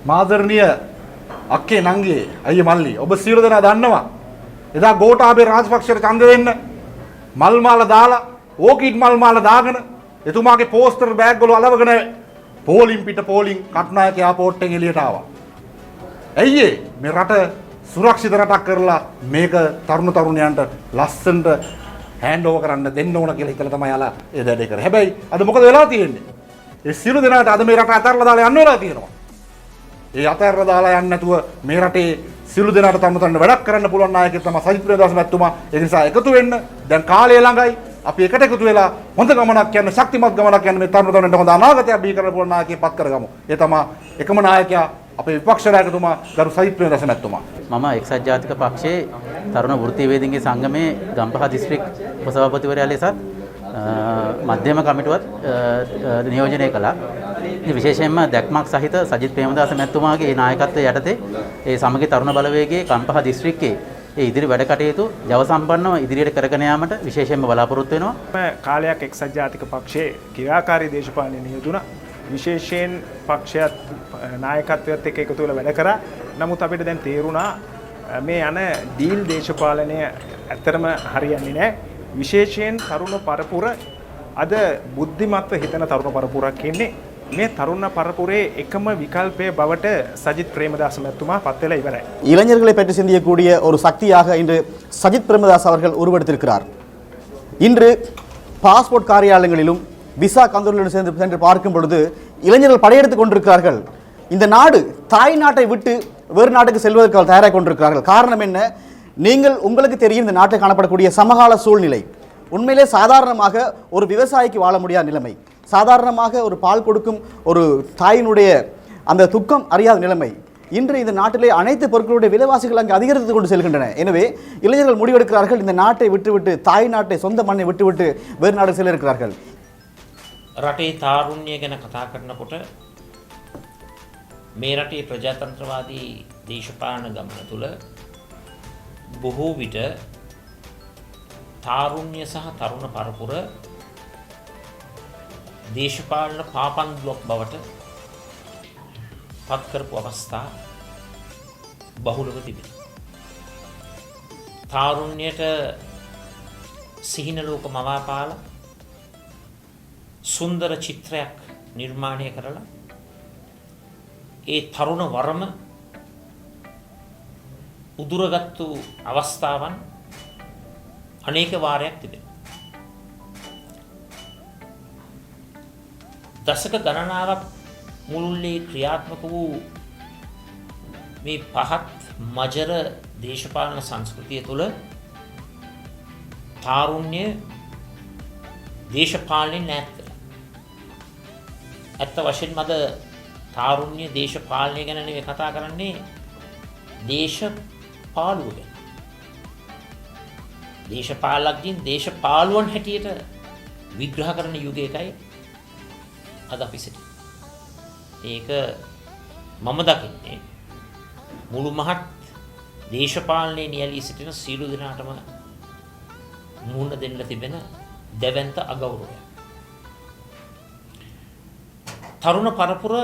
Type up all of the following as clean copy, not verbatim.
මාදරණීය අක්කේ නංගී අයියේ මල්ලි ඔබ සියලු දෙනා දන්නවා එදා ගෝඨාභය රාජපක්ෂට ඡන්ද දෙන්න මල් මාල දාලා ඕකිඩ් මල් මාල දාගෙන එතුමාගේ පෝස්ටර් බෑග් වල අලවගෙන පෝලිම් පිට පෝලිම් කට්නායක එයාපෝට් එකෙන් එළියට ආවා. ඇයි මේ රට සුරක්ෂිත රටක් කරලා මේක තරුණ තරුණියන්ට ලස්සනට හෑන්ඩ් ඕවර් කරන්න දෙන්න ඕන කියලා හිතලා තමයි යාලා ඒ වැඩේ කරේ. හැබැයි අද මොකද වෙලා තියෙන්නේ? ඒ සියලු දෙනාට අද මේ රට අතහැරලා දාලා යන්න වෙලා තියෙනවා. ඒ අතහැරලා දාලා යන්නේ නැතුව මේ රටේ සියලු දෙනාට තම වැඩක් කරන්න පුළුවන් නායකයෙක් තමයි සජිත් ප්‍රේමදාස මැතිතුමා. ඒ නිසා එකතු වෙන්න. දැන් කාලය ළඟයි. අපි එකට එකතු වෙලා හොඳ ගමනක් යන ශක්තිමත් ගමනක් යන මේ තරුණ තරුණියන්ට හොඳ අනාගතයක් බිහි කරන්න පුළුවන් නායකයෙක් පත් කරගමු. ඒ තමයි එකම නායකයා අපේ විපක්ෂ නායකතුමා ගරු සජිත් ප්‍රේමදාස මැතිතුමා. මම එක්සත් ජාතික පක්ෂයේ තරුණ වෘත්තීය වේදිකේ සංගමේ ගම්පහ දිස්ත්‍රික් උපසභාපතිවරයා ලෙසත් මධ්‍යම කමිටුවත් නියෝජනය කළා. විශේෂයෙන්ම දැක්මක් සහිත සජිත් ප්‍රේමදාස මැතිතුමාගේ නායකත්වය යටතේ ඒ සමගි තරුණ බලවේගයේ ගම්පහ දිස්ත්‍රික්කයේ ඒ ඉදිරි වැඩ කටයුතු ජව සම්පන්නව ඉදිරියට කරගෙන යාමට විශේෂයෙන්ම බලාපොරොත්තු වෙනවා. කාලයක් එක්සත් ජාතික පක්ෂයේ ක්‍රියාකාරී දේශපාලනයේ නියුතුණා. විශේෂයෙන් පක්ෂයත් නායකත්වයත් එක්ක එකතු වෙලා වැඩ කරා. නමුත් අපිට දැන් තේරුණා මේ යන ඩීල් දේශපාලනය ඇත්තරම හරියන්නේ නැහැ. විශේෂයෙන් තරුණ පරපුර අද බුද්ධිමත්ව හිතන තරුණ පරපුරක් ඉන්නේ. මේ තරුණ பரப்புரே එකම விகல்பே பவட்ட சஜித் பிரேமதாஸ் மத்துமா பத்தல இவரை இளைஞர்களை பற்றி சிந்திக்கக்கூடிய ஒரு சக்தியாக இன்று சஜித் பிரேமதாஸ் அவர்கள் உருவெடுத்திருக்கிறார். இன்று பாஸ்போர்ட் காரியாலயங்களிலும் விசா கந்தூரிலும் சென்று பார்க்கும் பொழுது இளைஞர்கள் படையெடுத்துக் கொண்டிருக்கிறார்கள். இந்த நாடு தாய் நாட்டை விட்டு வேறு நாட்டுக்கு செல்வதற்கு தயாராக கொண்டிருக்கிறார்கள். காரணம் என்ன? நீங்கள் உங்களுக்கு தெரியும் இந்த நாட்டில் காணப்படக்கூடிய சமகால சூழ்நிலை உண்மையிலே சாதாரணமாக ஒரு விவசாயிக்கு வாழ முடியாத நிலைமை, சாதாரணமாக ஒரு பால் கொடுக்கும் ஒரு தாயினுடைய அந்த துக்கம் அறியாத நிலைமை. இன்று இந்த நாட்டிலே அனைத்து பொருட்களுடைய விலைவாசிகள் அங்கு அதிகரித்து கொண்டு செல்கின்றன. எனவே இளைஞர்கள் முடிவெடுக்கிறார்கள் இந்த நாட்டை விட்டுவிட்டு தாய் நாட்டை சொந்த மண்ணை விட்டுவிட்டு வேறு நாடு செல்ல இருக்கிறார்கள். රටේ තාරුණ්‍ය ගැන කතා කරනකොට මේ රටේ ප්‍රජාතන්ත්‍රවාදී දේශපාලන ගමන තුළ බොහෝ විට තාරුණ්‍ය සහ තරුණ පරපුර දේශපාලන පාපන්දුවක් බවට පත් කරපු අවස්ථා බහුලව තිබෙනවා. තාරුණ්‍යයට සිහින ලෝක මවාපාලා සුන්දර චිත්‍රයක් නිර්මාණය කරලා ඒ තරුණ වරම උදුරගත්තු අවස්ථාවන් අනේක වාරයක් තිබෙනවා. දශක ගණනාවක් මුළුල්ලේ ක්‍රියාත්මක වූ මේ පහත් මජර දේශපාලන සංස්කෘතිය තුළ තාරුණ්‍ය දේශපාලනයෙන් ඈත් වෙලා. ඇත්ත වශයෙන්ම අද තාරුණ්‍ය දේශපාලනය ගැන නෙවෙයි කතා කරන්නේ දේශපාලුව ගැන. දේශපාලකයන් දේශපාලුවන් හැටියට විග්‍රහ කරන යුගයකයි අද අපි සිටින්නේ. ඒක මම දකින්නේ මුළු මහත් දේශපාලනයේ නියැලී සිටින සියලු දෙනාටම මුහුණ දෙන්න තිබෙන දැවැන්ත අගෞරවයක්. තරුණ පරපුර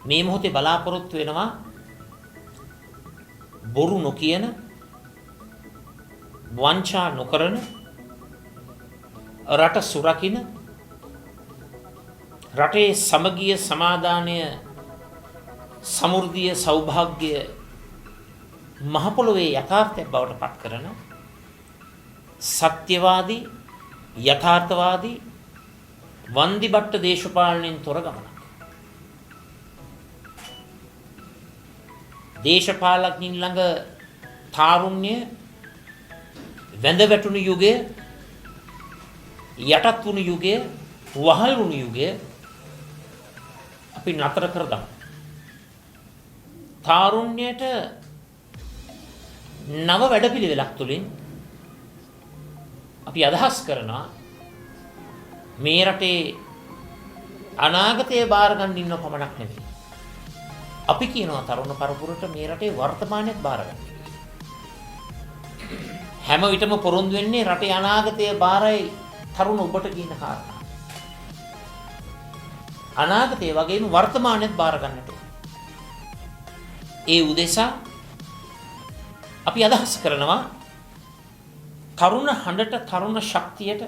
මේ මොහොතේ බලාපොරොත්තු වෙනවා බොරු නොකියන, වංචා නොකරන, රට සුරකින්න, රටේ සමගිය, සමාදානය, සමෘද්ධිය, සෞභාග්‍ය මහ පොළොවේ යථාර්ථයක් බවට පත් කරන සත්‍යවාදී, යථාර්ථවාදී, වන්දිබට්ට දේශපාලනයෙන් තොර ගමනක්. දේශපාලඥයින් ළඟ තාරුණ්‍ය වැඳ වැටුණු යුගය, යටත් වුණු යුගය, වහල් වුණු යුගය අපි නතර කර ගමු. තාරුණ්‍යයට නව වැඩපිළිවෙලක් තුළින් අපි අදහස් කරනවා මේ රටේ අනාගතය බාර ගන්න ඉන්න පමණක් නෙවෙයි. අපි කියනවා තරුණ පරපුරට මේ රටේ වර්තමානයේත් බාර ගන්න. හැම විටම පොරොන්දු වෙන්නේ රටේ අනාගතය බාරයි තරුණ ඔබට කියන කාරණා. අනාගතය වගේම වර්තමානයේත් බාර ගන්නට ඕන. ඒ උදෙසා අපි අදහස් කරනවා තරුණ හඬට, තරුණ ශක්තියට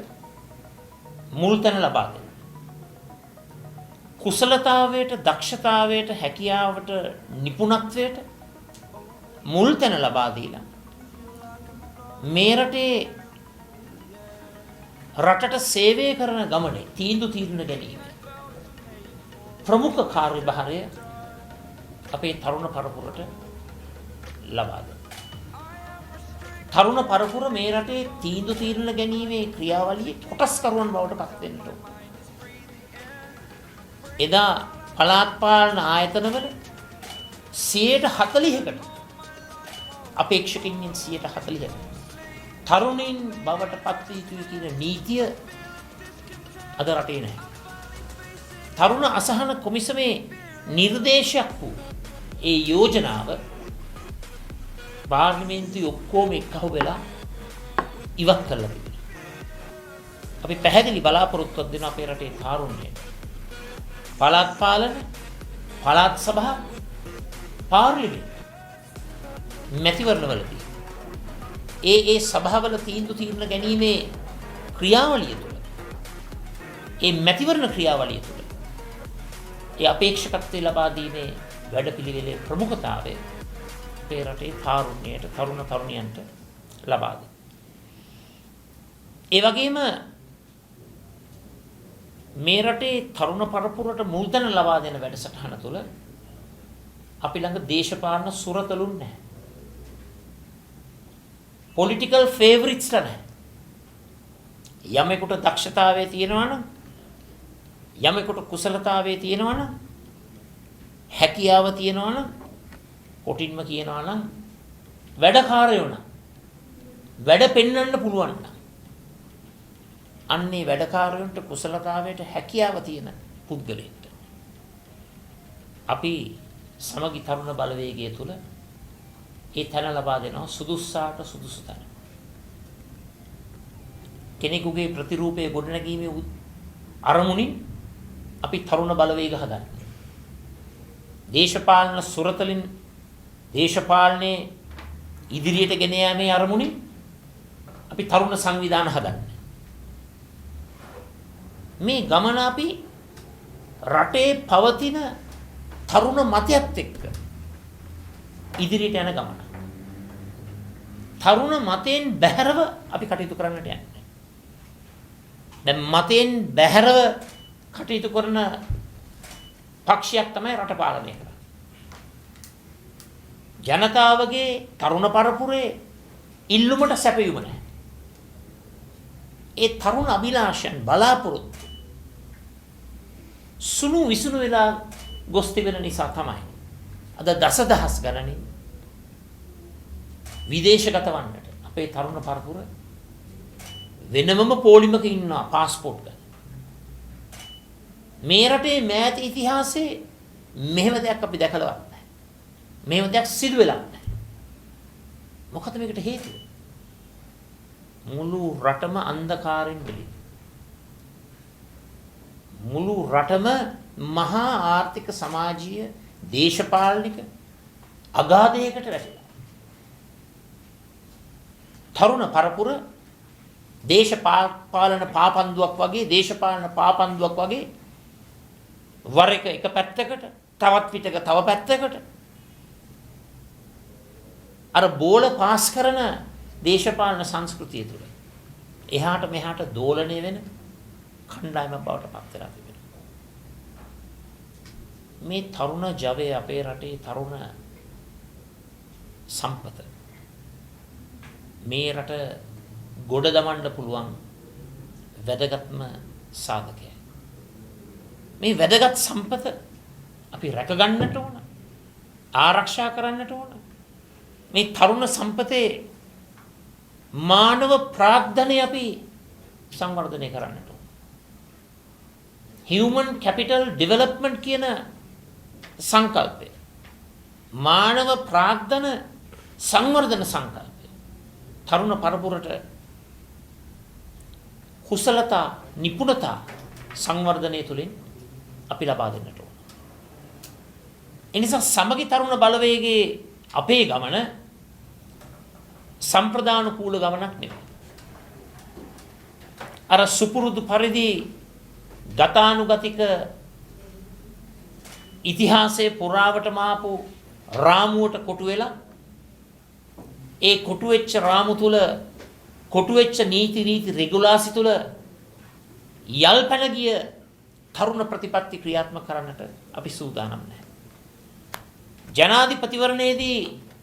මුල් තැන ලබා දෙන්න. කුසලතාවයට, දක්ෂතාවයට, හැකියාවට, නිපුණත්වයට මුල් තැන ලබා දීලා මේ රටේ රටට සේවය කරන ගමනේ තීන්දුව ගැනීම ප්‍රමුඛ කාර්යභාරය අපේ තරුණ පරපුරට ලබා දෙන්න. තරුණ පරපුර මේ රටේ තීන්දුව ගැනීමේ ක්‍රියාවලියේ කොටස්කරුවන් බවට පත් වෙන්න ඕන. එදා පළාත් පාලන ආයතනවල 40%කට අපේක්ෂකින්ගෙන් 40%කට තරුණයින් බවට පත් වී යුතුයි කියන නීතිය අද රටේ නැහැ. තරුණ අසහන කොමිසමේ නිර්දේශයක් වූ ඒ යෝජනාව පාර්ලිමේන්තුවේ ඔක්කොම එක්කහුව වෙලා ඉවත් කරලා තිබෙනවා. අපි පැහැදිලි බලාපොරොත්තුවක් දෙන අපේ රටේ තරුණයන්ට පළාත් පාලන, පළාත් සභා, පාර්ලිමේන්තු මැතිවරණවලදී ඒ සභාවල තීන්දුව ගැනීමේ ක්‍රියාවලිය තුළ, ඒ මැතිවරණ ක්‍රියාවලිය තුළ ඒ අපේක්ෂකත්වය ලබා දීමේ වැඩපිළිවෙලේ ප්‍රමුඛතාවය අපේ රටේ තාරුණ්‍යයට, තරුණ තරුණියන්ට ලබා දෙන්න. ඒ වගේම මේ රටේ තරුණ පරපුරට මුල්තැන ලබා දෙන වැඩසටහන තුළ අපි ළඟ දේශපාලන සුරතලුන් නැහැ. පොලිටිකල් ෆේවරිට්ස් නැහැ. යමෙකුට දක්ෂතාවයේ තියෙනවා නම්, යමෙකුට කුසලතාවයේ තියෙනවා නම්, හැකියාව තියෙනවා නම්, කොටින්ම කියනවා නම් වැඩකාරයෝ නම්, වැඩ පෙන්වන්න පුළුවන් නම්, අන්නේ වැඩකාරයන්ට කුසලතාවයට හැකියාව තියෙන පුද්ගලයන්ට අපි සමගි තරුණ බලවේගය තුල ඒ තැන ලබා දෙනවා සුදුස්සාට සුදුසු තැන. කෙනෙකුගේ ප්‍රතිරූපයේ ගොඩනැගීමේ අරමුණින් අපි තරුණ බලවේග හදන්නේ. දේශපාලන සුරතලින් දේශපාලනයේ ඉදිරියට ගෙන යාමේ අරමුණින් අපි තරුණ සංවිධාන හදන්නේ. මේ ගමන අපි රටේ පවතින තරුණ මතයත් එක්ක ඉදිරියට යන ගමන. තරුණ මතයෙන් බැහැරව අපි කටයුතු කරන්නට යන්නේ. දැන් මතයෙන් බැහැරව කටයුතු කරන පක්ෂයක් තමයි රට පාලනය කරන්නේ. ජනතාවගේ තරුණ පරපුරේ ඉල්ලුමට සැපයුම නැහැ. ඒ තරුණ අභිලාෂයන් බලාපොරොත්තු සුණු විසුණු වෙලා ගොස් තිබෙන නිසා තමයි අද දසදහස් ගණනින් විදේශගත වන්නට අපේ තරුණ පරපුර වෙනමම පොලිමක ඉන්නවා પાස්පෝර්ට් ගන්න. මේ රටේ මෑත ඉතිහාසයේ මෙහෙම දෙයක් අපි දැකලවත් නැහැ. මෙහෙම දෙයක් සිදු වෙලා නැහැ. මොකද මේකට හේතුව? මුළු රටම අන්ධකාරයෙන් බෙලී. මුළු රටම මහා ආර්ථික සමාජීය දේශපාලනික අගාධයකට වැටිලා. තරුණ පරපුර දේශපාලන පාපන්දුවක් වගේ, දේශපාලන පාපන්දුවක් වගේ වර එක පැත්තකට, තවත් පිටක තව පැත්තකට අර බෝල පාස් කරන දේශපාලන සංස්කෘතිය තුළ එහාට මෙහාට දෝලණය වෙන කණ්ඩායමක් බවට පත් වෙලා තිබෙනවා. මේ තරුණ ජවය අපේ රටේ තරුණ සම්පත මේ රට ගොඩ දමන්න පුළුවන් වැදගත්ම සාධකයයි. මේ වැදගත් සම්පත අපි රැක ගන්නට ඕන. ආරක්ෂා කරන්නට ඕන. මේ තරුණ සම්පතේ මානව ප්‍රාග්ධනය අපි සංවර්ධනය කරන්නට ඕන. human capital development කියන සංකල්පය මානව ප්‍රාග්ධන සංවර්ධන සංකල්පය තරුණ පරපුරට කුසලතා නිපුණතා සංවර්ධනය තුළින් අපි ලබා දෙන්නට ඕන. එනිසා සමගි තරුණ බලවේගයේ අපේ ගමන සම්ප්‍රදානුකූල ගමනක් නෙවෙයි. අර සුපුරුදු පරිදි ගතානුගතික ඉතිහාසයේ පුරාවටම ආපු රාමුවට කොටු වෙලා ඒ කොටු වෙච්ච රාමු තුල කොටු වෙච්ච නීති රෙගුලාසි තුල යල්පැන ගිය තරුණ ප්‍රතිපත්ති ක්‍රියාත්මක කරන්නට අපි සූදානම් නැහැ. ජනාධිපතිවරණයේදී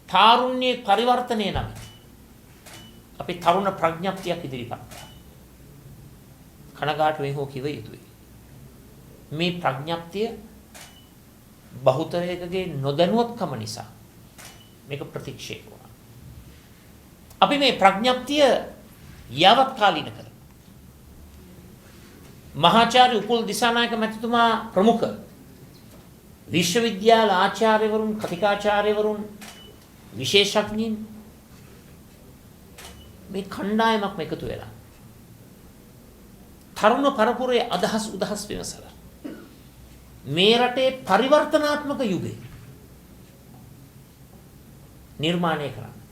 තාරුණ්‍ය පරිවර්තනය නම් අපි තරුණ ප්‍රඥප්තියක් ඉදිරිපත් කළා. කනගාටුවෙන් හෝ කිව යුතුයි. මේ ප්‍රඥප්තිය බහුතරයකගේ නොදැනුවත්කම නිසා මේක ප්‍රතික්ෂේප වුණා. අපි මේ ප්‍රඥප්තිය යවත් කාලීන කරමු. මහාචාර්ය උපුල් දිසානායක මැතිතුමා ප්‍රමුඛ විශ්වවිද්‍යාල ආචාර්යවරුන් කතිකාචාර්යවරුන් විශේෂඥයින් මේ කණ්ඩායමක් එකතු වෙලා තරුණ පරපුරේ අදහස් උදහස් විමසලා මේ රටේ පරිවර්තනාත්මක යුගය නිර්මාණය කරන්නට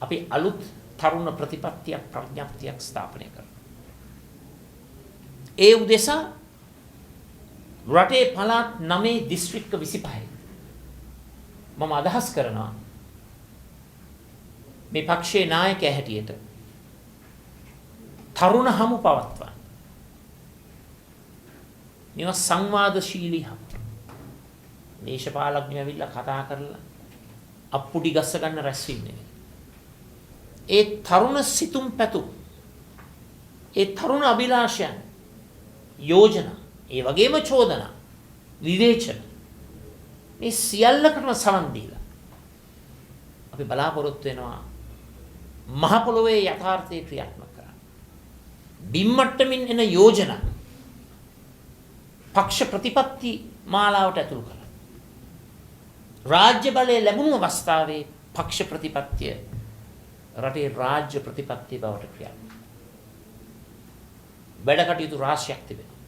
අපි අලුත් තරුණ ප්‍රතිපත්තියක් ප්‍රඥප්තියක් ස්ථාපනය කරනවා. ඒ උදෙසා රටේ පළාත් 9 දිස්ත්‍රික්ක 25 මම අදහස් කරනවා මේ පක්ෂයේ නායකයා හැටියට තරුණ හමු පවත්වන්න. මේවා සංවාදශීලී හමු. දේශපාලඥයෝ ඇවිල්ලා කතා කරලා අප්පුඩි ගස්ස ගන්න රැස්වීම නෙවෙයි. ඒ තරුණ සිතුම් පැතුම් ඒ තරුණ අභිලාෂයන් යෝජනා ඒ වගේම චෝදනා විවේචන මේ සියල්ලකටම සමන් දීලා අපි බලාපොරොත්තු වෙනවා මහ පොළොවේ යථාර්ථයේ ක්‍රියාත්මක කරන්න. බිම්මට්ටමින් එන යෝජනා පක්ෂ ප්‍රතිපත්ති මාලාවට ඇතුළු කරලා රාජ්‍ය බලය ලැබුණු අවස්ථාවේ පක්ෂ ප්‍රතිපත්තිය රටේ රාජ්‍ය ප්‍රතිපත්තිය බවට ක්‍රියාත්මක. වැඩ කටයුතු රාශියක් තිබෙනවා.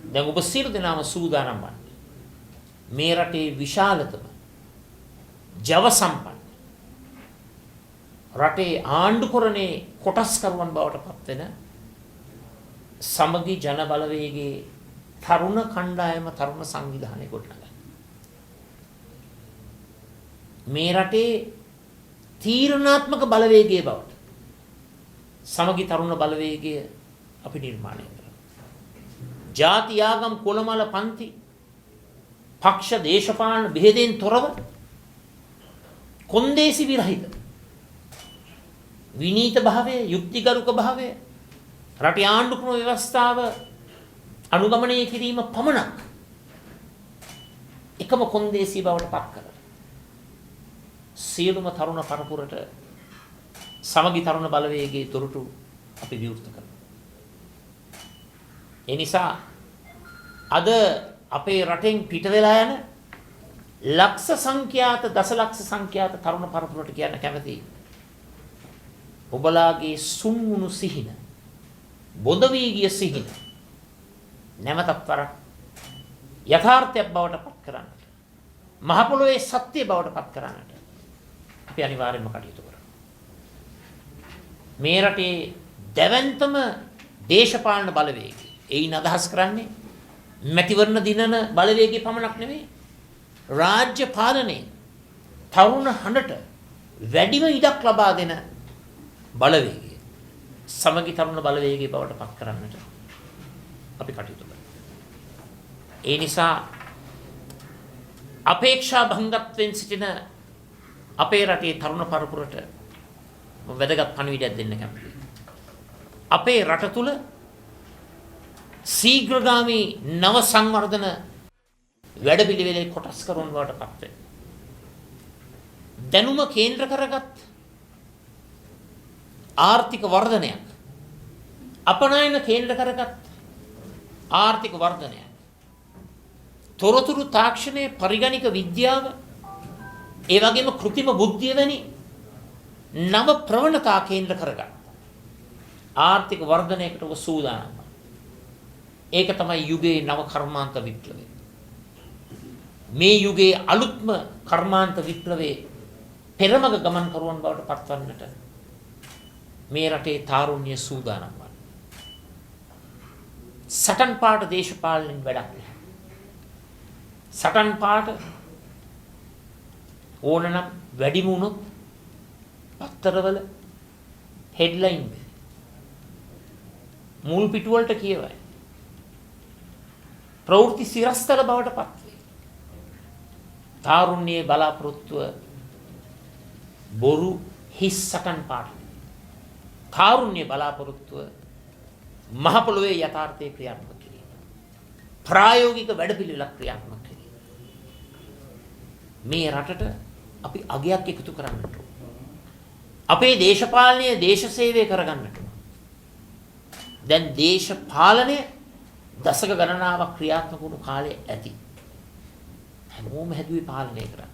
දැන් ඔබ සියලු දෙනාම සූදානම් වන්නේ මේ රටේ විශාලතම ජව සම්පන්න රටේ ආණ්ඩුකරණේ කොටස්කරුවන් බවට පත් වෙන සමගි ජන බලවේගයේ තරුණ කණ්ඩායම තරුණ සංවිධානය ගොඩනගන්න. මේ රටේ තීරණාත්මක බලවේගයේ බවට සමගි තරුණ බලවේගය අපි නිර්මාණය කරනවා. ජාති ආගම් කුලමල පන්ති පක්ෂ දේශපාලන බෙහෙදෙන් තොරව කොන්දේසි විරහිත විනීත භාවය යුක්තිගරුක භාවය රටේ ආණ්ඩුක්‍රම ව්‍යවස්ථාව අනුගමනය කිරීම පමණක් එකම කොන්දේසි බවට පත් කරලා සියලුම තරුණ පරපුරට සමගි තරුණ බලවේගයේ දොරටු අපි විවෘත කරනවා. ඒ නිසා අද අපේ රටෙන් පිට වෙලා යන ලක්ෂ සංඛ්‍යාත දසලක්ෂ සංඛ්‍යාත තරුණ පරපුරට කියන්න කැමතියි. ඔබලාගේ සුන්වුණු සිහින බොඳ වී ගිය සිහින නැවතත් වරක් යථාර්ථයක් බවට පත් කරන්නට මහ පොළොවේ සත්‍ය බවට පත් කරන්නට අපි අනිවාර්යයෙන්ම කටයුතු කරනවා. මේ රටේ දැවැන්තම දේශපාලන බලවේගය එයින් අදහස් කරන්නේ මැතිවරණ දිනන බලවේගය පමණක් නෙවෙයි රාජ්‍ය පාලනයේ තරුණ හඬට වැඩිම ඉඩක් ලබා දෙන බලවේගය සමගි තරුණ බලවේගය බවට පත් කරන්නට අපි කටයුතු කරනවා. ඒ නිසා අපේක්ෂා භංගත්වයෙන් සිටින අපේ රටේ තරුණ පරපුරට වැදගත් පණිවිඩයක් දෙන්න කැමතියි. අපේ රට තුල ශීඝ්‍රගාමී නව සංවර්ධන වැඩපිළිවෙලේ කොටස් කරන බවට පත් වෙනවා. දැනුම කේන්ද්‍ර කරගත් ආර්ථික වර්ධනයක්, අපනයන කේන්ද්‍ර කරගත් ආර්ථික වර්ධනයක්, තොරතුරු තාක්ෂණයේ පරිගණික විද්‍යාව, ඒ වගේම කෘත්‍රිම බුද්ධිය වැනි නව ප්‍රවණතා කේන්ද්‍ර කරගත් ආර්ථික වර්ධනයකට ඔබ සූදානම්. ඒක තමයි යුගයේ නව කර්මාන්ත විප්ලවය. මේ යුගයේ අලුත්ම කර්මාන්ත විප්ලවයේ පෙරමග ගමන් කරුවන් බවට පත්වන්නට මේ රටේ තාරුණ්‍ය සූදානම් වන. සටන් පාට දේශපාලනින් වැඩක් නැහැ. සටන් පාට ඕනනම් වැඩිම වුණොත් පත්තරවල හෙඩ්ලයින් මුල් පිටු වලට කියවයි. ප්‍රවෘත්ති සිරස්තල බවට පත් වේ. තාරුණ්‍යයේ බලාපොරොත්තුව බොරු හිස් සටන් පාට. තාරුණ්‍ය බලාපොරොත්තුව මහ පොළොවේ යථාර්ථයේ ක්‍රියාත්මක කිරීම. ප්‍රායෝගික වැඩපිළිවෙලක් ක්‍රියාත්මක කිරීම. මේ රටට අපි අගයක් එකතු කරන්නට ඕන. අපේ දේශපාලනය දේශ සේවය කරගන්නට ඕන. දැන් දේශපාලනය දශක ගණනාවක් ක්‍රියාත්මක වුණු කාලේ ඇති. හැමෝම හැදුවේ පාලනය කරන්න.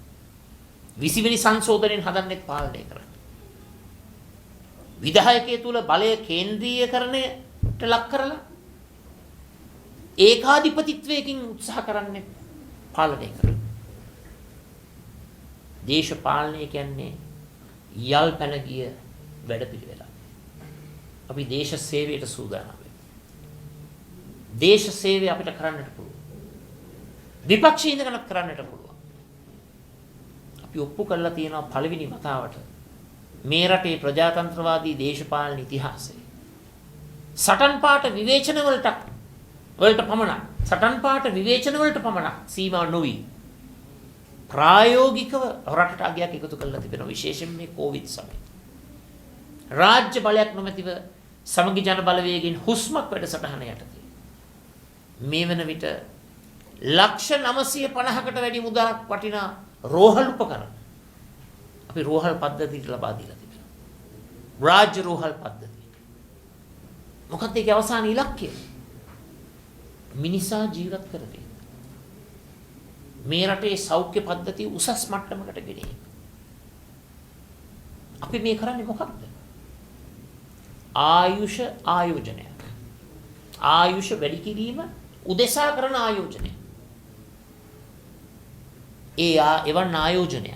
20 වෙනි සංශෝධනයෙන් හදන්නෙත් පාලනය කරන්න. විධායකයේ තුල බලය කේන්ද්‍රීයකරණයට ලක් කරලා ඒකාධිපතිත්වයකින් උත්සාහ කරන්නේ පාලනය කරන්න. දේශපාලනය කියන්නේ යල් පැන ගිය වැඩපිළිවෙලක්. අපි දේශ සේවයට සූදානම් වෙනවා. දේශ සේවය අපිට කරන්නට පුළුවන්. විපක්ෂයේ ඉඳගෙනත් කරන්නට පුළුවන්. අපි ඔප්පු කරලා තියෙනවා පළවෙනි වතාවට මේ රටේ ප්‍රජාතන්ත්‍රවාදී දේශපාලන ඉතිහාසයේ සටන් පාට විවේචන වලට පමණක් සීමා නොවි ප්‍රායෝගිකව රටට අගයක් එකතු කරලා තිබෙනවා. විශේෂයෙන් මේ කොවිඩ් සමයේ රාජ්‍ය බලයක් නොමැතිව සමගි ජන බලවේගයෙන් හුස්මක් වැඩසටහන යටතේ මේ වන විට ලක්ෂ 950කට වැඩි මුදලක් වටිනා රෝහල් උපකරණ අපි රෝහල් පද්ධතියට ලබා දීලා තිබෙනවා. රාජ්‍ය රෝහල් පද්ධතිය. මොකක්ද ඒකේ අවසාන ඉලක්කය? මිනිසා ජීවත් කරගෙන මේ රටේ සෞඛ්‍ය පද්ධතිය උසස් මට්ටමකට ගෙනීම. අපි මේ කරන්නේ මොකක්ද? ආයුෂ ආයෝජනයක්. ආයුෂ වැඩි කිරීම උදෙසා කරන ආයෝජනයක්. එවන් ආයෝජනයක්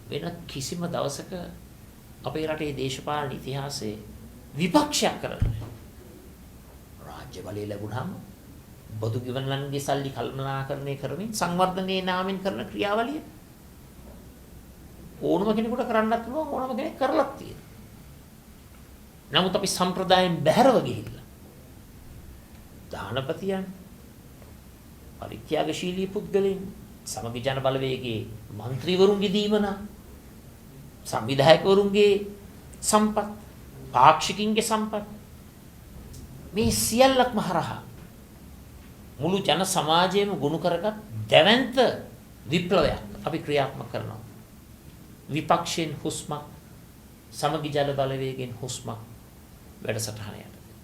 වෙන කිසිම දවසක අපේ රටේ දේශපාලන ඉතිහාසයේ විපක්ෂයක් කරන්නේ. රාජ්‍ය බලය ලැබුණාම බදු ගෙවන්නන්ගේ සල්ලි කළමනාකරණය කරමින් සංවර්ධනයේ නාමයෙන් කරන ක්‍රියාවලිය ඕනම කෙනෙකුට කරන්නත් පුළුවන්, ඕනම කෙනෙක් කරලත් තියෙනවා. නමුත් අපි සම්ප්‍රදායෙන් බැහැරව ගිහිල්ලා දානපතියන්, පරිත්‍යාගශීලී පුද්ගලයන්, සමගි ජන බලවේගයේ മന്ത്രിවරුන්ගේ දීමනා, සංවිධායකවරුන්ගේ සම්පත්, පාක්ෂිකින්ගේ සම්පත්, මේ සියල්ලක්ම හරහා මුළු ජන සමාජයේම ගුණ කරගත් දැවැන්ත විප්ලවයක් අපි ක්‍රියාත්මක කරනවා. විපක්ෂයෙන් හුස්මක්, සමගි ජන බලවේගයෙන් හුස්මක් වැඩසටහන යටතේ.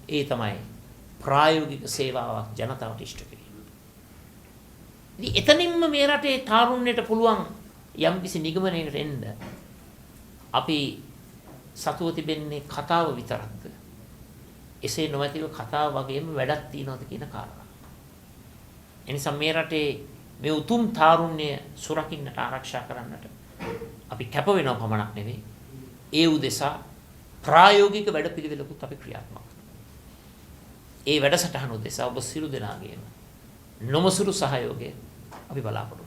ඒ තමයි ප්‍රායෝගික සේවාවක් ජනතාවට ඉෂ්ට කිරීම. ඉතින් එතනින්ම මේ රටේ තාරුණ්‍යයට පුළුවන් යම්කිසි නිගමනයකට එන්න අපි සතුව තිබෙන්නේ කතාව විතරක්ද? එසේ නොමැතිව කතාව වගේම වැඩක් තියනවාද කියන කාරණා. එනිසා මේ රටේ මේ උතුම් තාරුණ්‍ය සුරකින්නට ආරක්ෂා කරන්නට අපි කැප වෙනව පමණක් නෙවෙයි, ඒ උදෙසා ප්‍රායෝගික වැඩපිළිවෙලකුත් අපි ක්‍රියාත්මක කරනවා. ඒ වැඩසටහන උදෙසා ඔබ සියලු දෙනාගේම නොමසුරු සහයෝගය අපි බලාපොරොත්තු